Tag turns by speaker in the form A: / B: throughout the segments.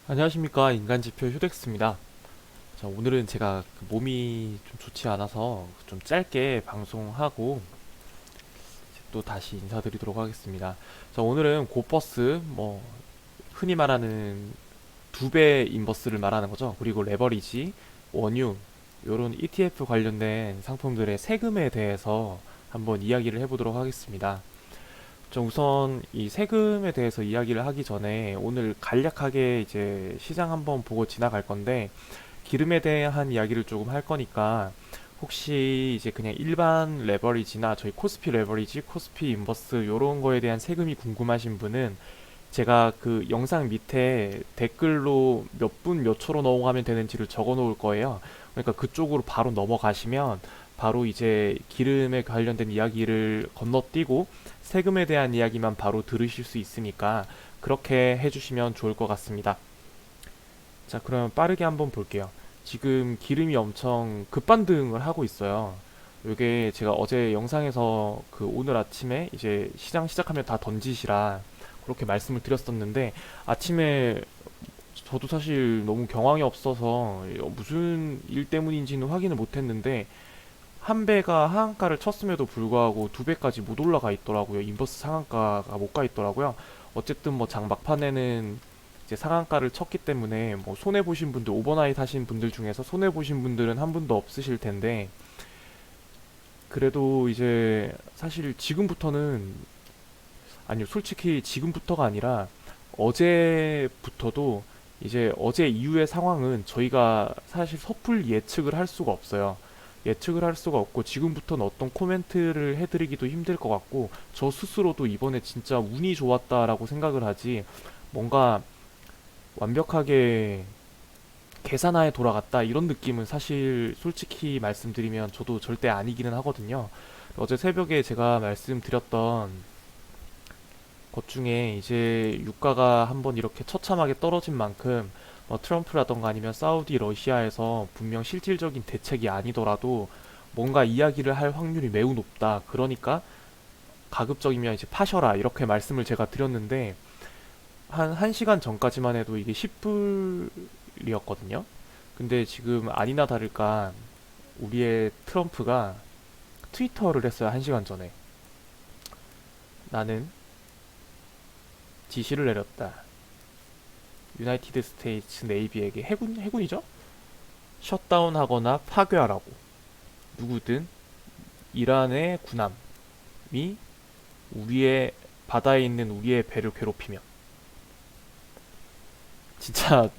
A: 안녕하십니까, 인간지표 휴덱스입니다. 자, 오늘은 제가 몸이 좀 좋지 않아서 좀 짧게 방송하고 또 다시 인사드리도록 하겠습니다. 자, 오늘은 고버스, 흔히 말하는 두 배 인버스를 말하는 거죠. 그리고 레버리지, 원유, 요런 ETF 관련된 상품들의 세금에 대해서 한번 이야기를 해보도록 하겠습니다. 좀 우선 이 세금에 대해서 이야기를 하기 전에 오늘 간략하게 이제 시장 한번 보고 지나갈 건데, 기름에 대한 이야기를 조금 할 거니까 혹시 이제 그냥 일반 레버리지나 저희 코스피 레버리지, 코스피 인버스 요런 거에 대한 세금이 궁금하신 분은 제가 그 영상 밑에 댓글로 몇 분 몇 초로 넘어가면 되는지를 적어 놓을 거예요. 그러니까 그쪽으로 바로 넘어가시면 바로 이제 기름에 관련된 이야기를 건너뛰고 세금에 대한 이야기만 바로 들으실 수 있으니까 그렇게 해주시면 좋을 것 같습니다. 자, 그러면 빠르게 한번 볼게요. 지금 기름이 엄청 급반등을 하고 있어요. 요게 제가 어제 영상에서 그 오늘 아침에 이제 시장 시작하면 다 던지시라 그렇게 말씀을 드렸었는데, 아침에 저도 사실 너무 경황이 없어서 무슨 일 때문인지는 확인을 못했는데 한 배가 하한가를 쳤음에도 불구하고 두 배까지 못 올라가 있더라고요. 인버스 상한가가 못 가 있더라고요. 어쨌든 뭐 장 막판에는 이제 상한가를 쳤기 때문에 뭐 손해 보신 분들, 오버나잇 하신 분들 중에서 손해 보신 분들은 한 분도 없으실 텐데, 그래도 이제 사실 지금부터는, 아니요, 솔직히 지금부터가 아니라 어제부터도 이제 어제 이후의 상황은 저희가 사실 섣불리 예측을 할 수가 없어요. 예측을 할 수가 없고 지금부터는 어떤 코멘트를 해드리기도 힘들 것 같고, 저 스스로도 이번에 진짜 운이 좋았다라고 생각을 하지 뭔가 완벽하게 계산하에 돌아갔다 이런 느낌은 사실 솔직히 말씀드리면 저도 절대 아니기는 하거든요. 어제 새벽에 제가 말씀드렸던 것 중에 이제 유가가 한번 이렇게 처참하게 떨어진 만큼 트럼프라던가 아니면 사우디 러시아에서 분명 실질적인 대책이 아니더라도 뭔가 이야기를 할 확률이 매우 높다. 그러니까 가급적이면 이제 파셔라 이렇게 말씀을 제가 드렸는데, 한 1시간 전까지만 해도 이게 10불이었거든요. 근데 지금 아니나 다를까 우리의 트럼프가 트위터를 했어요. 1시간 전에. 나는 지시를 내렸다. 유나이티드 스테이츠 네이비에게, 해군이죠? 셧다운하거나 파괴하라고. 누구든 이란의 군함이 우리의 바다에 있는 우리의 배를 괴롭히면. 진짜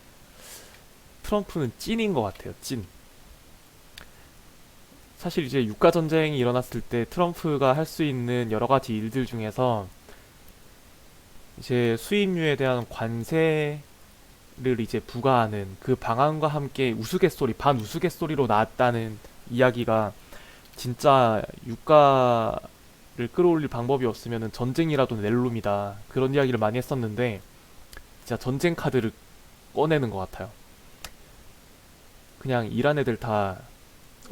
A: 트럼프는 찐인 것 같아요. 찐. 사실 이제 유가 전쟁이 일어났을 때 트럼프가 할 수 있는 여러 가지 일들 중에서 이제 수입류에 대한 관세를 이제 부과하는 그 방안과 함께 우스갯소리, 반 우스갯소리로 나왔다는 이야기가, 진짜 유가를 끌어올릴 방법이 없으면 전쟁이라도 낼 놈이다. 그런 이야기를 많이 했었는데 진짜 전쟁 카드를 꺼내는 것 같아요. 그냥 이란 애들 다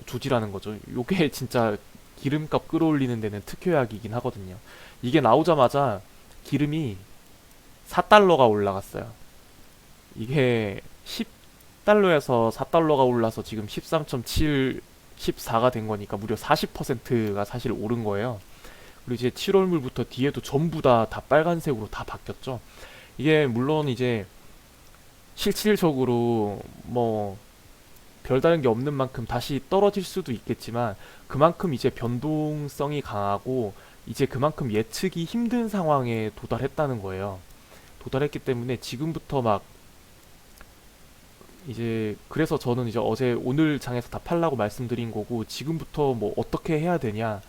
A: 조지라는 거죠. 요게 진짜 기름값 끌어올리는 데는 특효약이긴 하거든요. 이게 나오자마자 기름이 4달러가 올라갔어요. 이게 10달러에서 4달러가 올라서 지금 13.7, 14가 된 거니까 무려 40%가 사실 오른 거예요. 그리고 이제 7월물부터 뒤에도 전부 다 빨간색으로 다 바뀌었죠. 이게 물론 이제 실질적으로 뭐 별다른 게 없는 만큼 다시 떨어질 수도 있겠지만, 그만큼 이제 변동성이 강하고 이제 그만큼 예측이 힘든 상황에 도달했다는 거예요. 도달했기 때문에 지금부터 막 이제, 그래서 저는 이제 어제 오늘 장에서 다 팔라고 말씀드린 거고, 지금부터 뭐 어떻게 해야 되냐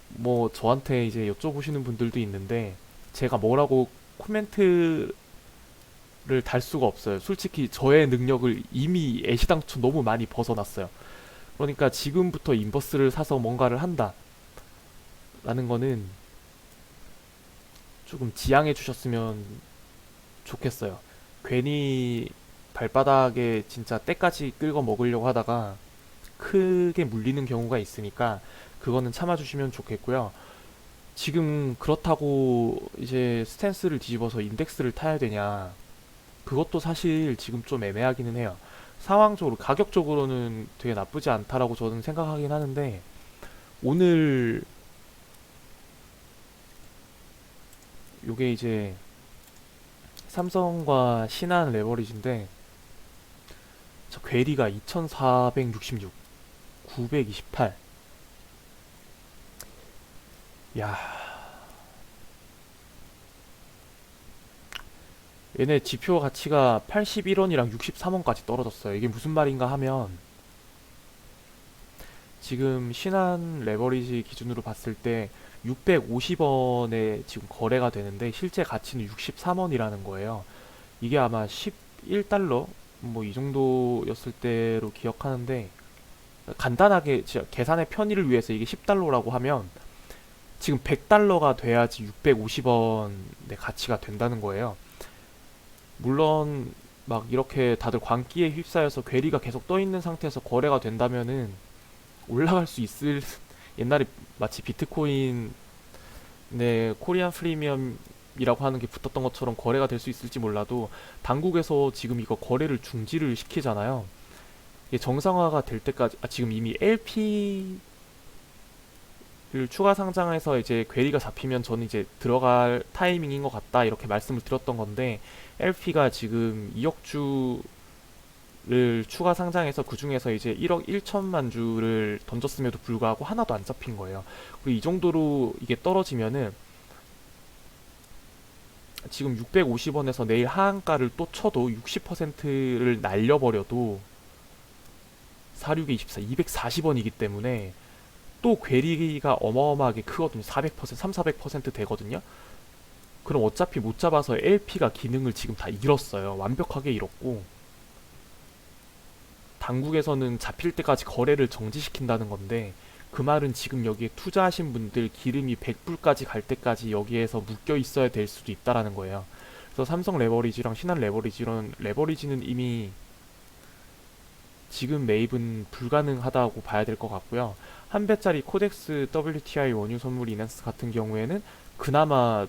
A: 뭐 저한테 이제 여쭤보시는 분들도 있는데 제가 뭐라고 코멘트를 달 수가 없어요. 솔직히 저의 능력을 이미 애시당초 너무 많이 벗어났어요. 그러니까 지금부터 인버스를 사서 뭔가를 한다라는 거는 조금 지양해 주셨으면 좋겠어요. 괜히 발바닥에 진짜 때까지 끌고 먹으려고 하다가 크게 물리는 경우가 있으니까 그거는 참아주시면 좋겠고요. 지금 그렇다고 이제 스탠스를 뒤집어서 인덱스를 타야 되냐? 그것도 사실 지금 좀 애매하기는 해요. 상황적으로, 가격적으로는 되게 나쁘지 않다라고 저는 생각하긴 하는데, 오늘 요게 이제 삼성과 신한 레버리지인데, 저 괴리가 2466, 928. 야, 얘네 지표 가치가 81원이랑 63원까지 떨어졌어요. 이게 무슨 말인가 하면, 지금 신한 레버리지 기준으로 봤을 때 650원에 지금 거래가 되는데 실제 가치는 63원이라는 거예요. 이게 아마 11달러 뭐 이 정도였을 때로 기억하는데, 간단하게 계산의 편의를 위해서 이게 10달러라고 하면 지금 100달러가 돼야지 650원의 가치가 된다는 거예요. 물론 막 이렇게 다들 광기에 휩싸여서 괴리가 계속 떠 있는 상태에서 거래가 된다면은 올라갈 수 있을 옛날에 마치 비트코인의 코리안 프리미엄이라고 하는 게 붙었던 것처럼 거래가 될 수 있을지 몰라도, 당국에서 지금 이거 거래를 중지를 시키잖아요. 이게 정상화가 될 때까지, 지금 이미 LP를 추가 상장해서 이제 괴리가 잡히면 저는 이제 들어갈 타이밍인 것 같다 이렇게 말씀을 드렸던 건데, LP가 지금 2억 주를 추가 상장해서 그 중에서 이제 1억 1천만 주를 던졌음에도 불구하고 하나도 안 잡힌 거예요. 그리고 이 정도로 이게 떨어지면은 지금 650원에서 내일 하한가를 또 쳐도 60%를 날려버려도 46에 24, 240원이기 때문에 또 괴리가 어마어마하게 크거든요. 400%, 3, 400% 되거든요. 그럼 어차피 못 잡아서 LP가 기능을 지금 다 잃었어요. 완벽하게 잃었고, 당국에서는 잡힐 때까지 거래를 정지시킨다는 건데, 그 말은 지금 여기에 투자하신 분들 기름이 100불까지 갈 때까지 여기에서 묶여 있어야 될 수도 있다라는 거예요. 그래서 삼성 레버리지랑 신한 레버리지, 이런 레버리지는 이미 지금 매입은 불가능하다고 봐야 될 것 같고요. 한 배짜리 코덱스 WTI 원유 선물 이난스 같은 경우에는 그나마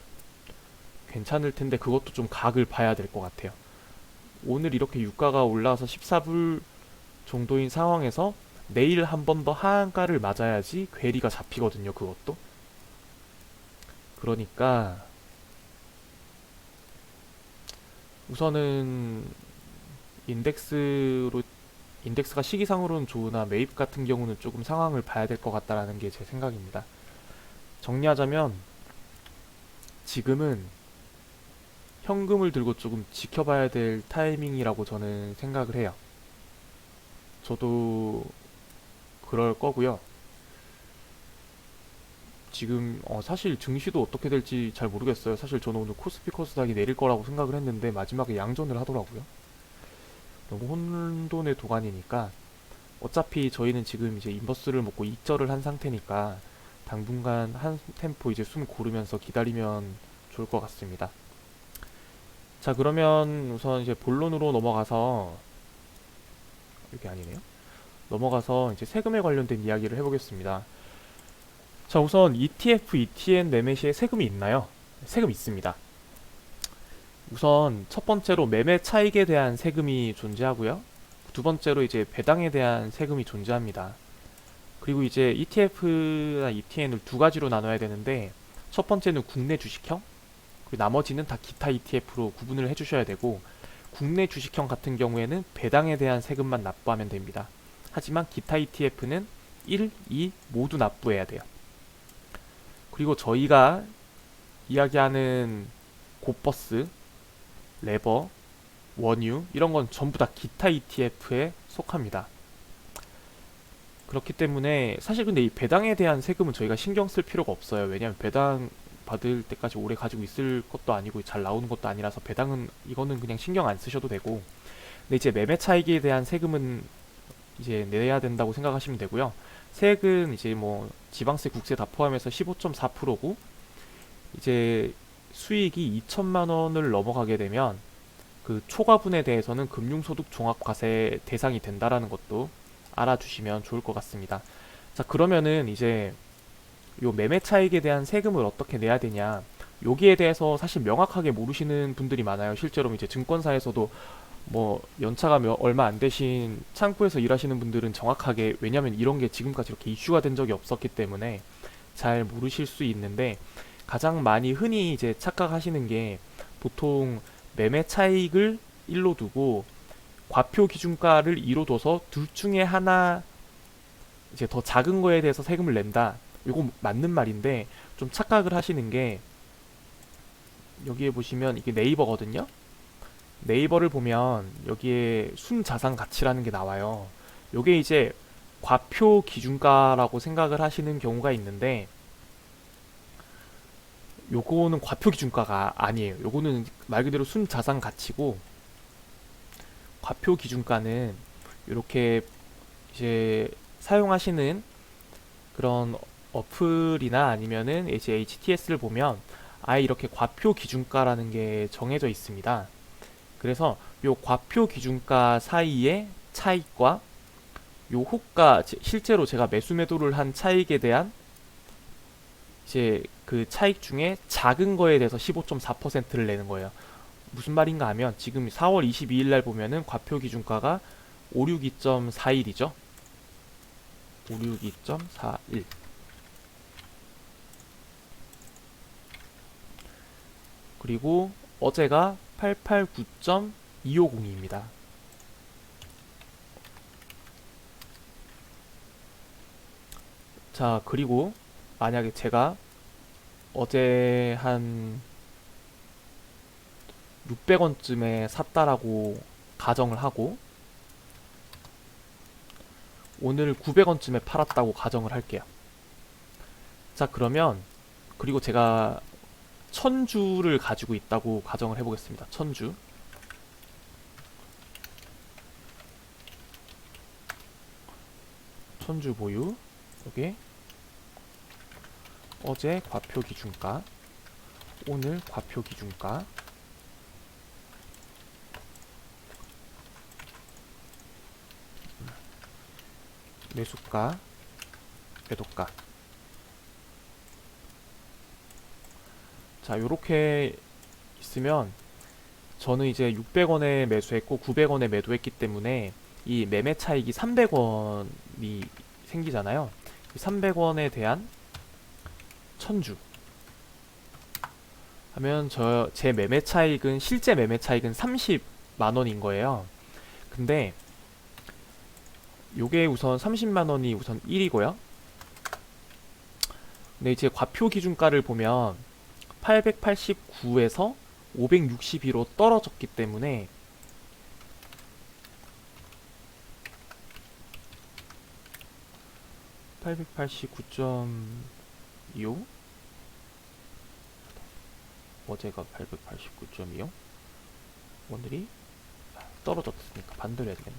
A: 괜찮을 텐데, 그것도 좀 각을 봐야 될 것 같아요. 오늘 이렇게 유가가 올라와서 14불 정도인 상황에서 내일 한 번 더 하한가를 맞아야지 괴리가 잡히거든요, 그것도. 그러니까 우선은 인덱스로 인덱스가 시기상으로는 좋으나 매입 같은 경우는 조금 상황을 봐야 될 것 같다라는 게 제 생각입니다. 정리하자면 지금은 현금을 들고 조금 지켜봐야 될 타이밍이라고 저는 생각을 해요. 저도 그럴 거고요. 지금 사실 증시도 어떻게 될지 잘 모르겠어요. 사실 저는 오늘 코스피 코스닥이 내릴 거라고 생각을 했는데 마지막에 양전을 하더라고요. 너무 혼돈의 도가니니까, 어차피 저희는 지금 이제 인버스를 먹고 익절을 한 상태니까 당분간 한 템포 이제 숨 고르면서 기다리면 좋을 것 같습니다. 자, 그러면 우선 이제 본론으로 넘어가서, 이게 아니네요. 넘어가서 이제 세금에 관련된 이야기를 해보겠습니다. 자, 우선 ETF, ETN 매매 시에 세금이 있나요? 세금 있습니다. 우선 첫 번째로 매매 차익에 대한 세금이 존재하고요. 두 번째로 이제 배당에 대한 세금이 존재합니다. 그리고 이제 ETF나 ETN을 두 가지로 나눠야 되는데, 첫 번째는 국내 주식형, 그리고 나머지는 다 기타 ETF로 구분을 해주셔야 되고, 국내 주식형 같은 경우에는 배당에 대한 세금만 납부하면 됩니다. 하지만 기타 ETF는 1, 2 모두 납부해야 돼요. 그리고 저희가 이야기하는 고버스, 레버, 원유 이런 건 전부 다 기타 ETF에 속합니다. 그렇기 때문에 사실 근데 이 배당에 대한 세금은 저희가 신경 쓸 필요가 없어요. 왜냐하면 배당 받을 때까지 오래 가지고 있을 것도 아니고 잘 나오는 것도 아니라서, 배당은 이거는 그냥 신경 안 쓰셔도 되고, 근데 이제 매매 차익에 대한 세금은 이제 내야 된다고 생각하시면 되고요. 세액은 이제 뭐 지방세, 국세 다 포함해서 15.4%고, 이제 수익이 2천만 원을 넘어가게 되면 그 초과분에 대해서는 금융소득 종합과세 대상이 된다라는 것도 알아두시면 좋을 것 같습니다. 자, 그러면은 이제 요 매매 차익에 대한 세금을 어떻게 내야 되냐? 여기에 대해서 사실 명확하게 모르시는 분들이 많아요. 실제로 이제 증권사에서도 뭐 연차가 얼마 안 되신 창구에서 일하시는 분들은 정확하게, 왜냐면 이런 게 지금까지 이렇게 이슈가 된 적이 없었기 때문에 잘 모르실 수 있는데, 가장 많이 흔히 이제 착각하시는 게, 보통 매매 차익을 1로 두고 과표 기준가를 2로 둬서 둘 중에 하나 이제 더 작은 거에 대해서 세금을 낸다. 이거 맞는 말인데, 좀 착각을 하시는 게, 여기에 보시면 이게 네이버거든요. 네이버를 보면 여기에 순자산 가치라는 게 나와요. 요게 이제 과표 기준가라고 생각을 하시는 경우가 있는데, 요거는 과표 기준가가 아니에요. 요거는 말 그대로 순자산 가치고, 과표 기준가는 이렇게 이제 사용하시는 그런 어플이나 아니면은 이제 HTS를 보면 아예 이렇게 과표 기준가라는 게 정해져 있습니다. 그래서 요 과표 기준가 사이의 차익과 요 호가, 실제로 제가 매수 매도를 한 차익에 대한 이제 그 차익 중에 작은 거에 대해서 15.4%를 내는 거예요. 무슨 말인가 하면, 지금 4월 22일 날 보면은 과표 기준가가 562.41이죠. 562.41. 그리고 어제가 889.250입니다. 자, 그리고 만약에 제가 어제 한 600원쯤에 샀다라고 가정을 하고 오늘 900원쯤에 팔았다고 가정을 할게요. 자, 그러면, 그리고 제가 1000주를 가지고 있다고 가정을 해보겠습니다. 1000주. 1000주 보유. 여기 어제 과표 기준가, 오늘 과표 기준가, 매수가, 매도가. 자, 요렇게 있으면 저는 이제 600원에 매수했고 900원에 매도했기 때문에 이 매매 차익이 300원이 생기잖아요. 300원에 대한 1000주 하면 제 매매 차익은, 실제 매매 차익은 30만 원인 거예요. 근데 요게 우선 30만 원이 우선 1이고요. 근데 이제 과표 기준가를 보면 889에서 562로 떨어졌기 때문에 (889.25) 어제가 889.25, 오늘이 떨어졌으니까 반대로 해야 되겠네.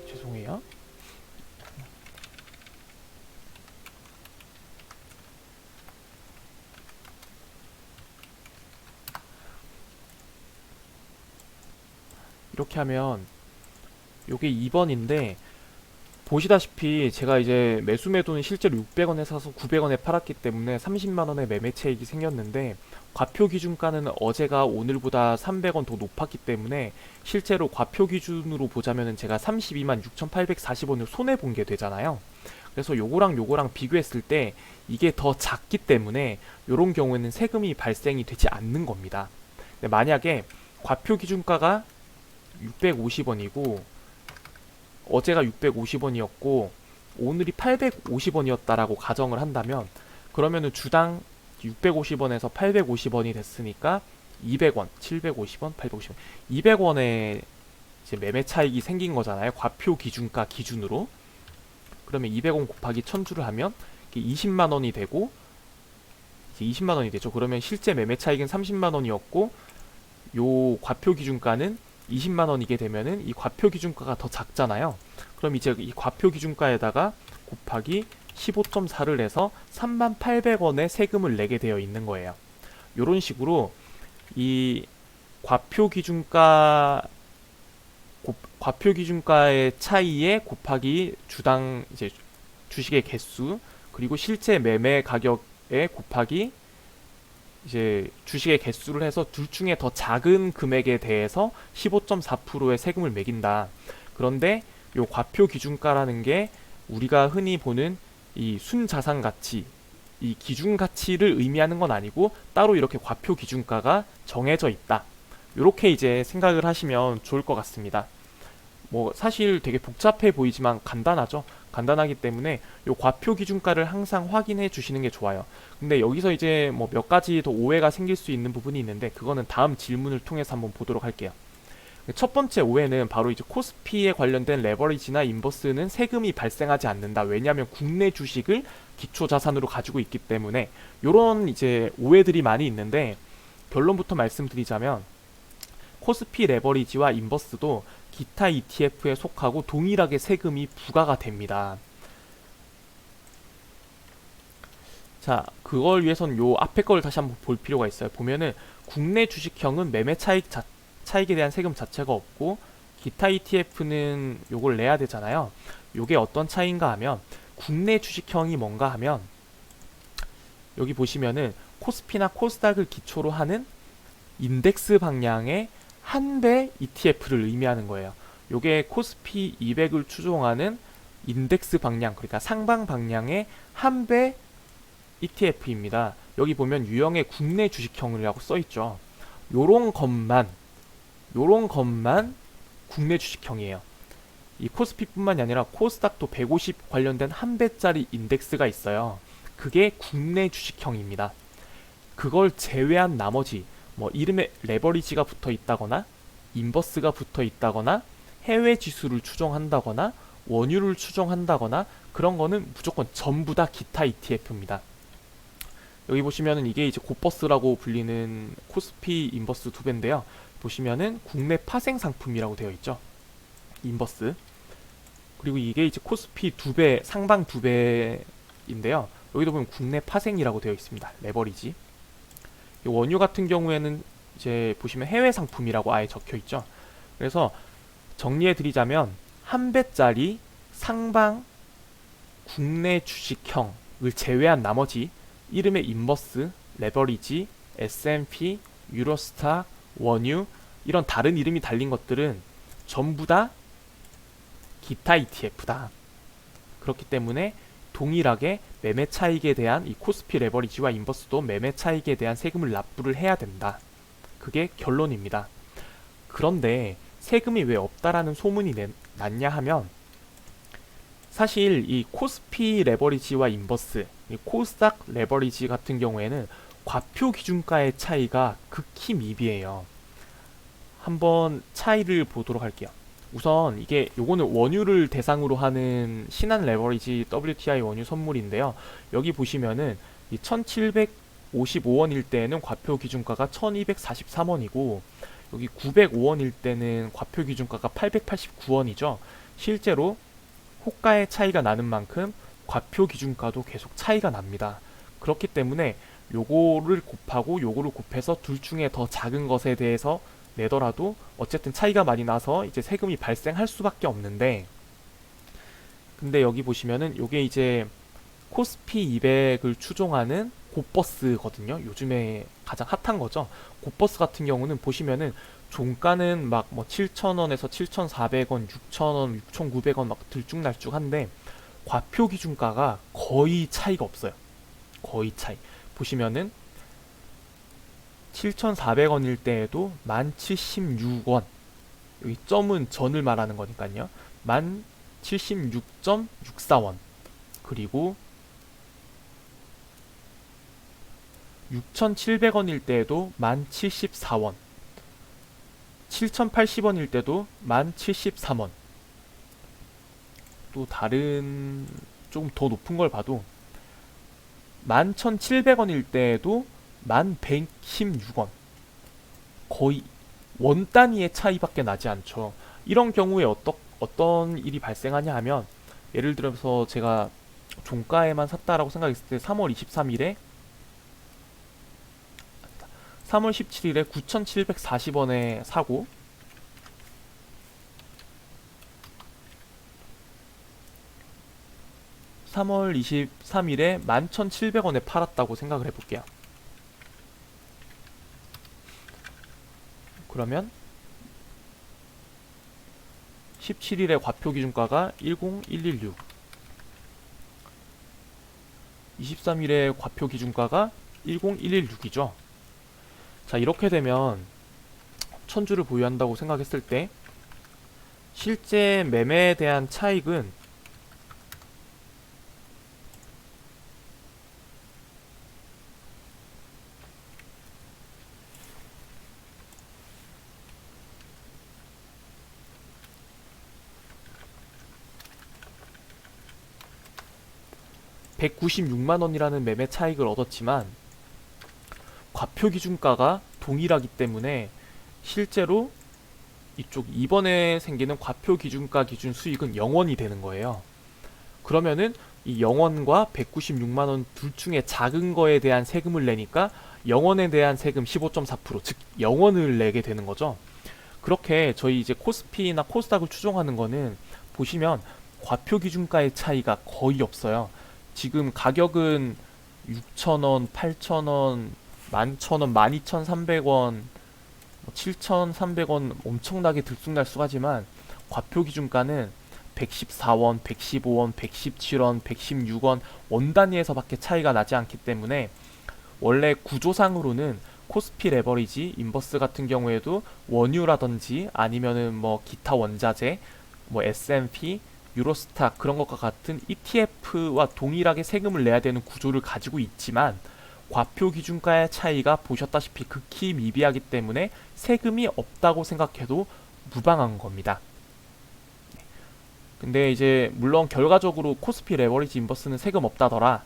A: 죄송해요. 이렇게 하면 요게 2번인데, 보시다시피 제가 이제 매수 매도는 실제로 600원에 사서 900원에 팔았기 때문에 30만원의 매매 차익이 생겼는데, 과표 기준가는 어제가 오늘보다 300원 더 높았기 때문에 실제로 과표 기준으로 보자면은 제가 32만 6,840원을 손해본 게 되잖아요. 그래서 요거랑 요거랑 비교했을 때 이게 더 작기 때문에 요런 경우에는 세금이 발생이 되지 않는 겁니다. 근데 만약에 과표 기준가가 650원이고 어제가 650원이었고 오늘이 850원이었다라고 가정을 한다면, 그러면은 주당 650원에서 850원이 됐으니까 200원, 750원, 850원, 200원의 이제 매매 차익이 생긴 거잖아요. 과표 기준가 기준으로. 그러면 200원 곱하기 1000주를 하면 20만 원이 되고, 이제 20만 원이 되죠. 그러면 실제 매매 차익은 30만 원이었고 요 과표 기준가는 20만 원이게 되면은 이 과표 기준가가 더 작잖아요. 그럼 이제 이 과표 기준가에다가 곱하기 15.4를 해서 38,800원의 세금을 내게 되어 있는 거예요. 요런 식으로 이 과표 기준가를 과표 기준가의 차이에 곱하기 주당 이제 주식의 개수, 그리고 실제 매매 가격에 곱하기 이제 주식의 개수를 해서 둘 중에 더 작은 금액에 대해서 15.4%의 세금을 매긴다. 그런데 요 과표 기준가라는 게 우리가 흔히 보는 이 순자산 가치, 이 기준 가치를 의미하는 건 아니고 따로 이렇게 과표 기준가가 정해져 있다. 이렇게 이제 생각을 하시면 좋을 것 같습니다. 뭐 사실 되게 복잡해 보이지만 간단하죠. 간단하기 때문에 요 과표 기준가를 항상 확인해 주시는 게 좋아요. 근데 여기서 이제 뭐 몇 가지 더 오해가 생길 수 있는 부분이 있는데 그거는 다음 질문을 통해서 한번 보도록 할게요. 첫 번째 오해는 바로 이제 코스피에 관련된 레버리지나 인버스는 세금이 발생하지 않는다. 왜냐하면 국내 주식을 기초 자산으로 가지고 있기 때문에 요런 이제 오해들이 많이 있는데 결론부터 말씀드리자면 코스피 레버리지와 인버스도 기타 ETF에 속하고 동일하게 세금이 부과가 됩니다. 자, 그걸 위해서는 요 앞에 걸 다시 한번 볼 필요가 있어요. 보면은 국내 주식형은 매매 차익에 대한 세금 자체가 없고 기타 ETF는 요걸 내야 되잖아요. 요게 어떤 차이인가 하면 국내 주식형이 뭔가 하면 여기 보시면은 코스피나 코스닥을 기초로 하는 인덱스 방향의 한배 ETF를 의미하는 거예요. 요게 코스피 200을 추종하는 인덱스 방향, 그러니까 상방 방향의 한배 ETF입니다. 여기 보면 유형의 국내 주식형이라고 써있죠. 요런 것만 국내 주식형이에요. 이 코스피뿐만이 아니라 코스닥도 150 관련된 한 배짜리 인덱스가 있어요. 그게 국내 주식형입니다. 그걸 제외한 나머지 뭐 이름에 레버리지가 붙어 있다거나 인버스가 붙어 있다거나 해외 지수를 추종한다거나 원유를 추종한다거나 그런 거는 무조건 전부 다 기타 ETF입니다. 여기 보시면은 이게 이제 고버스라고 불리는 코스피 인버스 두 배인데요. 보시면은 국내 파생 상품이라고 되어 있죠. 인버스. 그리고 이게 이제 코스피 두 배, 상방 두 배인데요. 여기도 보면 국내 파생이라고 되어 있습니다. 레버리지. 원유 같은 경우에는 이제 보시면 해외 상품이라고 아예 적혀 있죠. 그래서 정리해 드리자면 한 배짜리 상방 국내 주식형을 제외한 나머지 이름의 인버스, 레버리지, S&P, 유로스타, 원유 이런 다른 이름이 달린 것들은 전부 다 기타 ETF다. 그렇기 때문에 동일하게 매매 차익에 대한 이 코스피 레버리지와 인버스도 매매 차익에 대한 세금을 납부를 해야 된다. 그게 결론입니다. 그런데 세금이 왜 없다라는 소문이 났냐 하면 사실 이 코스피 레버리지와 인버스, 이 코스닥 레버리지 같은 경우에는 과표 기준가의 차이가 극히 미비해요. 한번 차이를 보도록 할게요. 우선 이게 요거는 원유를 대상으로 하는 신한 레버리지 WTI 원유 선물인데요. 여기 보시면은 이 1755원일 때는 과표 기준가가 1243원이고 여기 905원일 때는 과표 기준가가 889원이죠. 실제로 호가의 차이가 나는 만큼 과표 기준가도 계속 차이가 납니다. 그렇기 때문에 요거를 곱하고 요거를 곱해서 둘 중에 더 작은 것에 대해서 내더라도 어쨌든 차이가 많이 나서 이제 세금이 발생할 수밖에 없는데 근데 여기 보시면은 요게 이제 코스피 200을 추종하는 고버스거든요. 요즘에 가장 핫한 거죠. 고버스 같은 경우는 보시면은 종가는 막 뭐 7,000원에서 7,400원, 6,000원, 6,900원 막 들쭉날쭉한데 과표 기준가가 거의 차이가 없어요. 거의 차이. 보시면은 7,400원일 때에도 1076원. 여기 점은 전을 말하는 거니까요. 1076.64원. 그리고 6,700원일 때에도 1074원. 7,080원일 때도 1073원. 또 다른 조금 더 높은 걸 봐도 11,700원일 때에도 1116원. 거의 원 단위의 차이밖에 나지 않죠. 이런 경우에 어떤 일이 발생하냐 하면 예를 들어서 제가 종가에만 샀다라고 생각했을 때 3월 23일에 3월 17일에 9,740원에 사고 3월 23일에 11,700원에 팔았다고 생각을 해볼게요. 그러면 17일에 과표 기준가가 10116, 23일에 과표 기준가가 10116이죠. 자, 이렇게 되면 1000주를 보유한다고 생각했을 때 실제 매매에 대한 차익은 196만원이라는 매매 차익을 얻었지만 과표 기준가가 동일하기 때문에 실제로 이쪽 이번에 생기는 과표 기준가 기준 수익은 0원이 되는 거예요. 그러면은 이 0원과 196만원 둘 중에 작은 거에 대한 세금을 내니까 0원에 대한 세금 15.4%, 즉 0원을 내게 되는 거죠. 그렇게 저희 이제 코스피나 코스닥을 추종하는 거는 보시면 과표 기준가의 차이가 거의 없어요. 지금 가격은 6,000원, 8,000원, 11,000원, 12,300원, 7,300원 엄청나게 들쑥날쑥하지만 과표 기준가는 114원, 115원, 117원, 116원 원 단위에서 밖에 차이가 나지 않기 때문에 원래 구조상으로는 코스피 레버리지, 인버스 같은 경우에도 원유라든지 아니면은 뭐 기타 원자재, 뭐 S&P, 유로스탁 그런 것과 같은 ETF와 동일하게 세금을 내야 되는 구조를 가지고 있지만 과표 기준가의 차이가 보셨다시피 극히 미비하기 때문에 세금이 없다고 생각해도 무방한 겁니다. 근데 이제 물론 결과적으로 코스피 레버리지 인버스는 세금 없다더라,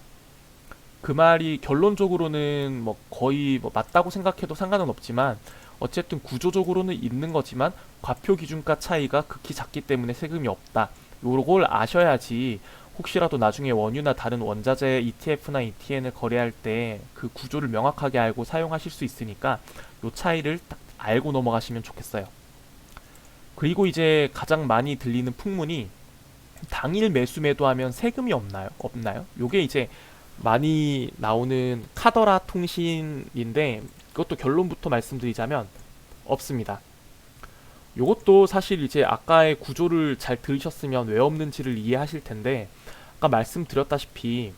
A: 그 말이 결론적으로는 뭐 거의 뭐 맞다고 생각해도 상관은 없지만 어쨌든 구조적으로는 있는 거지만 과표 기준가 차이가 극히 작기 때문에 세금이 없다, 요걸 아셔야지 혹시라도 나중에 원유나 다른 원자재 ETF나 ETN을 거래할 때 그 구조를 명확하게 알고 사용하실 수 있으니까 요 차이를 딱 알고 넘어가시면 좋겠어요. 그리고 이제 가장 많이 들리는 풍문이 당일 매수 매도하면 세금이 없나요? 요게 이제 많이 나오는 카더라 통신인데 그것도 결론부터 말씀드리자면 없습니다. 요것도 사실 이제 아까의 구조를 잘 들으셨으면 왜 없는지를 이해하실 텐데 아까 말씀드렸다시피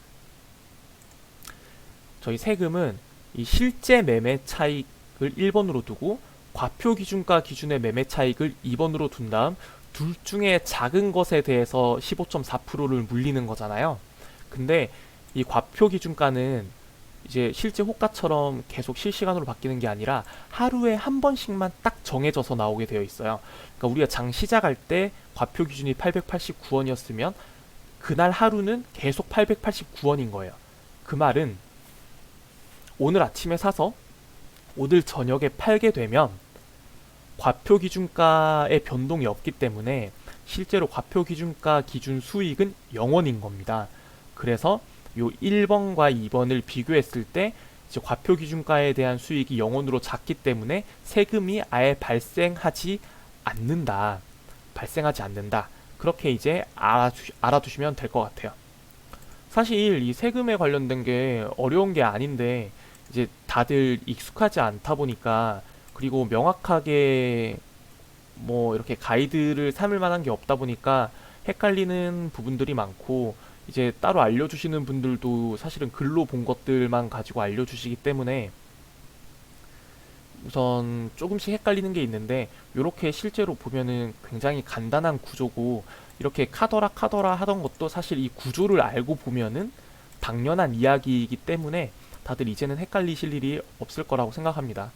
A: 저희 세금은 이 실제 매매 차익을 1번으로 두고 과표 기준가 기준의 매매 차익을 2번으로 둔 다음 둘 중에 작은 것에 대해서 15.4%를 물리는 거잖아요. 근데 이 과표 기준가는 이제 실제 호가처럼 계속 실시간으로 바뀌는 게 아니라 하루에 한 번씩만 딱 정해져서 나오게 되어 있어요. 그러니까 우리가 장 시작할 때 과표 기준이 889원이었으면 그날 하루는 계속 889원인 거예요. 그 말은 오늘 아침에 사서 오늘 저녁에 팔게 되면 과표 기준가의 변동이 없기 때문에 실제로 과표 기준가 기준 수익은 0원인 겁니다. 그래서 요 1번과 2번을 비교했을 때 이제 과표 기준가에 대한 수익이 0원으로 작기 때문에 세금이 아예 발생하지 않는다. 그렇게 이제 알아두시면 될 것 같아요. 사실 이 세금에 관련된 게 어려운 게 아닌데 이제 다들 익숙하지 않다 보니까, 그리고 명확하게 뭐 이렇게 가이드를 삼을 만한 게 없다 보니까 헷갈리는 부분들이 많고, 이제 따로 알려주시는 분들도 사실은 글로 본 것들만 가지고 알려주시기 때문에 우선 조금씩 헷갈리는 게 있는데, 이렇게 실제로 보면은 굉장히 간단한 구조고, 이렇게 카더라 하던 것도 사실 이 구조를 알고 보면은 당연한 이야기이기 때문에 다들 이제는 헷갈리실 일이 없을 거라고 생각합니다.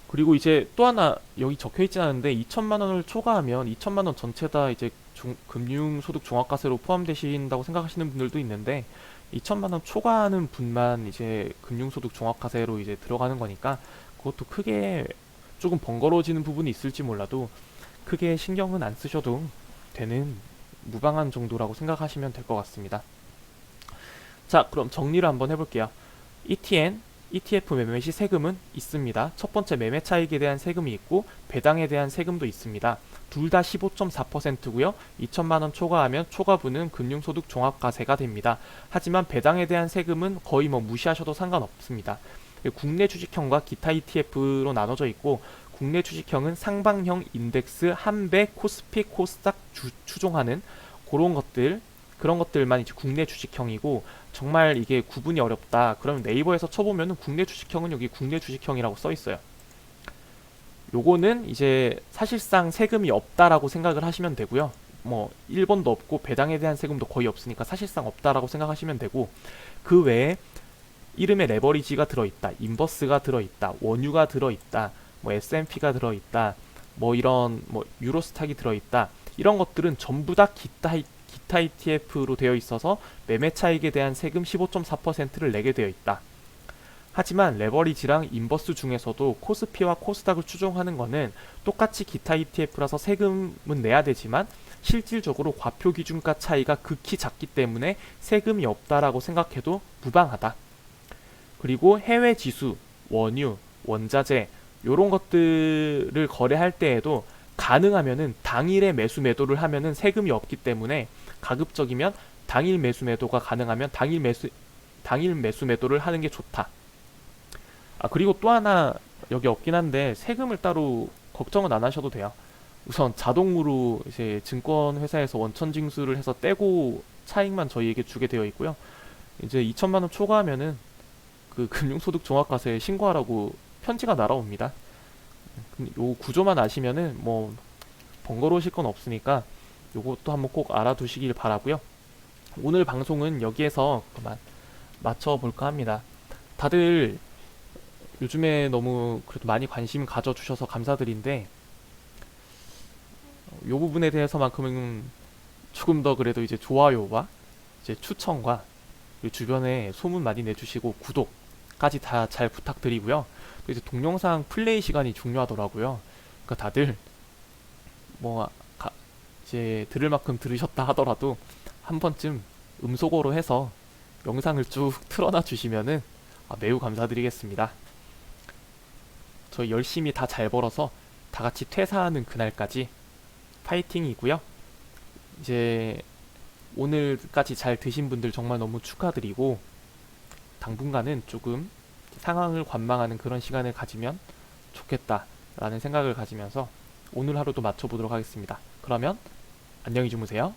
A: 그리고 이제 또 하나 여기 적혀 있진 않은데 2천만 원을 초과하면 2천만 원 전체 다 이제 금융소득 종합과세로 포함되신다고 생각하시는 분들도 있는데, 2천만 원 초과하는 분만 이제 금융소득 종합과세로 이제 들어가는 거니까 그것도 크게 조금 번거로워지는 부분이 있을지 몰라도 크게 신경은 안 쓰셔도 되는 무방한 정도라고 생각하시면 될 것 같습니다. 자, 그럼 정리를 한번 해볼게요. ETN ETF 매매 시 세금은 있습니다. 첫 번째 매매 차익에 대한 세금이 있고 배당에 대한 세금도 있습니다. 둘 다 15.4%고요. 2천만 원 초과하면 초과분은 금융소득 종합과세가 됩니다. 하지만 배당에 대한 세금은 거의 뭐 무시하셔도 상관없습니다. 국내 주식형과 기타 ETF로 나눠져 있고 국내 주식형은 상방형 인덱스, 한배, 코스피, 코스닥 추종하는 그런 것들만 이제 국내 주식형이고 정말 이게 구분이 어렵다. 그러면 네이버에서 쳐보면은 국내 주식형은 여기 국내 주식형이라고 써 있어요. 요거는 이제 사실상 세금이 없다라고 생각을 하시면 되고요. 뭐 1번도 없고 배당에 대한 세금도 거의 없으니까 사실상 없다라고 생각하시면 되고 그 외에 이름에 레버리지가 들어있다, 인버스가 들어있다, 원유가 들어있다, 뭐 S&P가 들어있다, 뭐 이런 뭐 유로스탁이 들어있다. 이런 것들은 전부 다 기타 ETF로 되어 있어서 매매 차익에 대한 세금 15.4%를 내게 되어 있다. 하지만 레버리지랑 인버스 중에서도 코스피와 코스닥을 추종하는 거는 똑같이 기타 ETF라서 세금은 내야 되지만 실질적으로 과표 기준가 차이가 극히 작기 때문에 세금이 없다라고 생각해도 무방하다. 그리고 해외 지수, 원유, 원자재 이런 것들을 거래할 때에도 가능하면은 당일에 매수 매도를 하면은 세금이 없기 때문에 가급적이면 당일 매수 매도가 가능하면 당일 매수 매도를 하는 게 좋다. 아, 그리고 또 하나 여기 없긴 한데 세금을 따로 걱정은 안 하셔도 돼요. 우선 자동으로 이제 증권회사에서 원천 징수를 해서 떼고 차익만 저희에게 주게 되어 있고요. 이제 2천만 원 초과하면은 그 금융소득 종합과세 신고하라고 편지가 날아옵니다. 요 구조만 아시면은 뭐 번거로우실 건 없으니까 요것도 한번 꼭 알아두시길 바라고요. 오늘 방송은 여기에서 그만 마쳐볼까 합니다. 다들 요즘에 너무 그래도 많이 관심 가져주셔서 감사드린데 요 부분에 대해서만큼은 조금 더 그래도 이제 좋아요와 이제 추천과 그리고 주변에 소문 많이 내주시고 구독까지 다 잘 부탁드리고요. 또 이제 동영상 플레이 시간이 중요하더라고요. 그러니까 다들 뭐 이제 들을 만큼 들으셨다 하더라도 한 번쯤 음소거로 해서 영상을 쭉 틀어놔 주시면은 매우 감사드리겠습니다. 저희 열심히 다 잘 벌어서 다 같이 퇴사하는 그날까지 파이팅이고요. 이제 오늘까지 잘 드신 분들 정말 너무 축하드리고 당분간은 조금 상황을 관망하는 그런 시간을 가지면 좋겠다라는 생각을 가지면서 오늘 하루도 마쳐보도록 하겠습니다. 그러면 안녕히 주무세요.